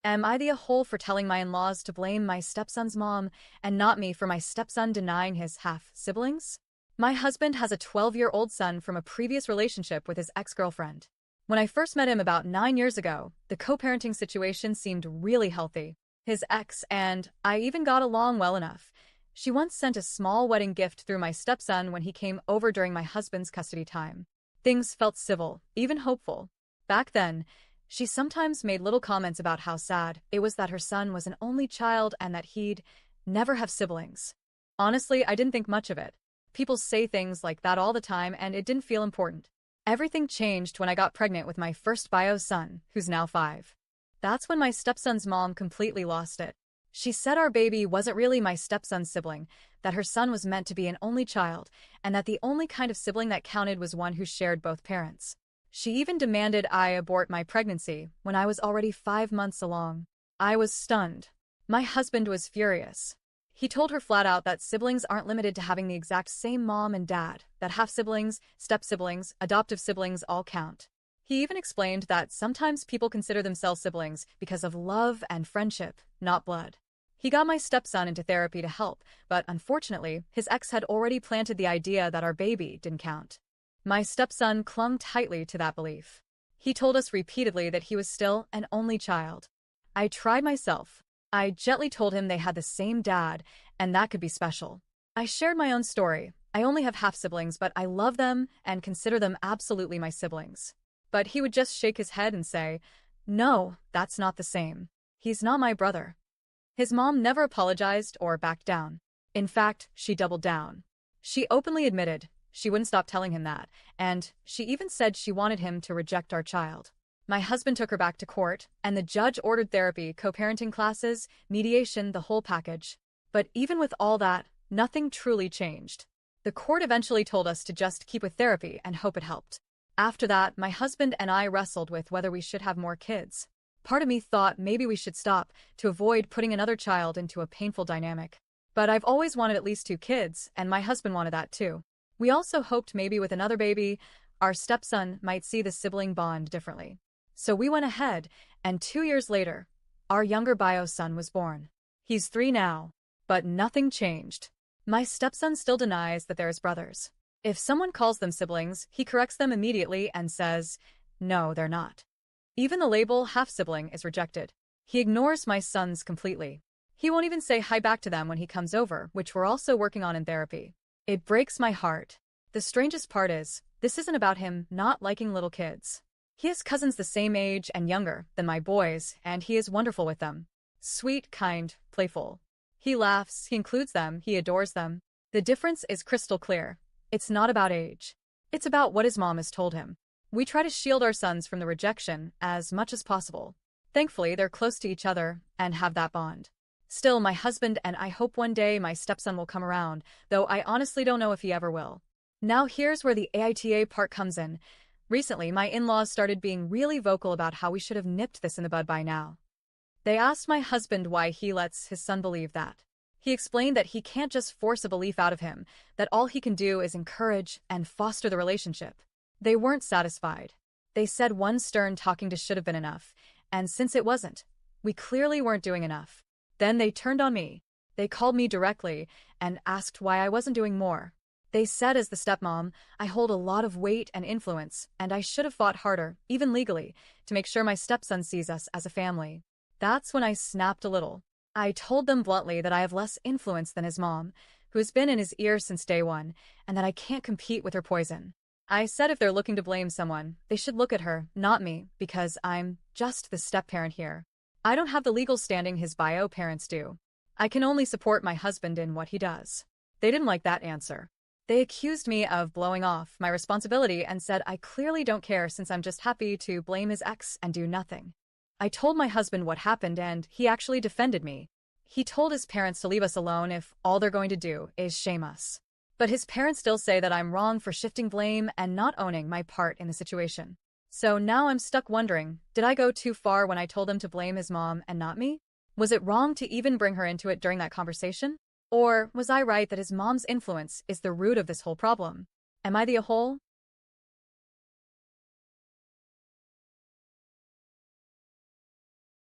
Am I the a-hole for telling my in-laws to blame my stepson's mom and not me for my stepson denying his half-siblings? My husband has a 12-year-old son from a previous relationship with his ex-girlfriend. When I first met him about 9 years ago, the co-parenting situation seemed really healthy. His ex and I even got along well enough. She once sent a small wedding gift through my stepson when he came over during my husband's custody time. Things felt civil, even hopeful. Back then, she sometimes made little comments about how sad it was that her son was an only child and that he'd never have siblings. Honestly, I didn't think much of it. People say things like that all the time and it didn't feel important. Everything changed when I got pregnant with my first bio son, who's now 5. That's when my stepson's mom completely lost it. She said our baby wasn't really my stepson's sibling, that her son was meant to be an only child, and that the only kind of sibling that counted was one who shared both parents. She even demanded I abort my pregnancy when I was already 5 months along. I was stunned. My husband was furious. He told her flat out that siblings aren't limited to having the exact same mom and dad, that half-siblings, step-siblings, adoptive siblings all count. He even explained that sometimes people consider themselves siblings because of love and friendship, not blood. He got my stepson into therapy to help, but unfortunately, his ex had already planted the idea that our baby didn't count. My stepson clung tightly to that belief. He told us repeatedly that he was still an only child. I tried myself. I gently told him they had the same dad, and that could be special. I shared my own story. I only have half-siblings, but I love them and consider them absolutely my siblings. But he would just shake his head and say, "No, that's not the same. He's not my brother." His mom never apologized or backed down. In fact, she doubled down. She openly admitted she wouldn't stop telling him that, and she even said she wanted him to reject our child. My husband took her back to court, and the judge ordered therapy, co-parenting classes, mediation, the whole package. But even with all that, nothing truly changed. The court eventually told us to just keep with therapy and hope it helped. After that, my husband and I wrestled with whether we should have more kids. Part of me thought maybe we should stop to avoid putting another child into a painful dynamic. But I've always wanted at least 2 kids, and my husband wanted that too. We also hoped maybe with another baby, our stepson might see the sibling bond differently. So we went ahead, and 2 years later, our younger bio son was born. He's 3 now, but nothing changed. My stepson still denies that they're his brothers. If someone calls them siblings, he corrects them immediately and says, "No, they're not." Even the label half-sibling is rejected. He ignores my sons completely. He won't even say hi back to them when he comes over, which we're also working on in therapy. It breaks my heart. The strangest part is, this isn't about him not liking little kids. He has cousins the same age and younger than my boys, and he is wonderful with them. Sweet, kind, playful. He laughs, he includes them, he adores them. The difference is crystal clear. It's not about age. It's about what his mom has told him. We try to shield our sons from the rejection as much as possible. Thankfully, they're close to each other and have that bond. Still, my husband and I hope one day my stepson will come around, though I honestly don't know if he ever will. Now here's where the AITA part comes in. Recently, my in-laws started being really vocal about how we should have nipped this in the bud by now. They asked my husband why he lets his son believe that. He explained that he can't just force a belief out of him, that all he can do is encourage and foster the relationship. They weren't satisfied. They said one stern talking to should have been enough, and since it wasn't, we clearly weren't doing enough. Then they turned on me. They called me directly and asked why I wasn't doing more. They said as the stepmom, I hold a lot of weight and influence, and I should have fought harder, even legally, to make sure my stepson sees us as a family. That's when I snapped a little. I told them bluntly that I have less influence than his mom, who has been in his ear since day one, and that I can't compete with her poison. I said if they're looking to blame someone, they should look at her, not me, because I'm just the step-parent here. I don't have the legal standing his bio parents do. I can only support my husband in what he does. They didn't like that answer. They accused me of blowing off my responsibility and said I clearly don't care since I'm just happy to blame his ex and do nothing. I told my husband what happened and he actually defended me. He told his parents to leave us alone if all they're going to do is shame us. But his parents still say that I'm wrong for shifting blame and not owning my part in the situation. So now I'm stuck wondering, did I go too far when I told him to blame his mom and not me? Was it wrong to even bring her into it during that conversation? Or was I right that his mom's influence is the root of this whole problem? Am I the a-hole?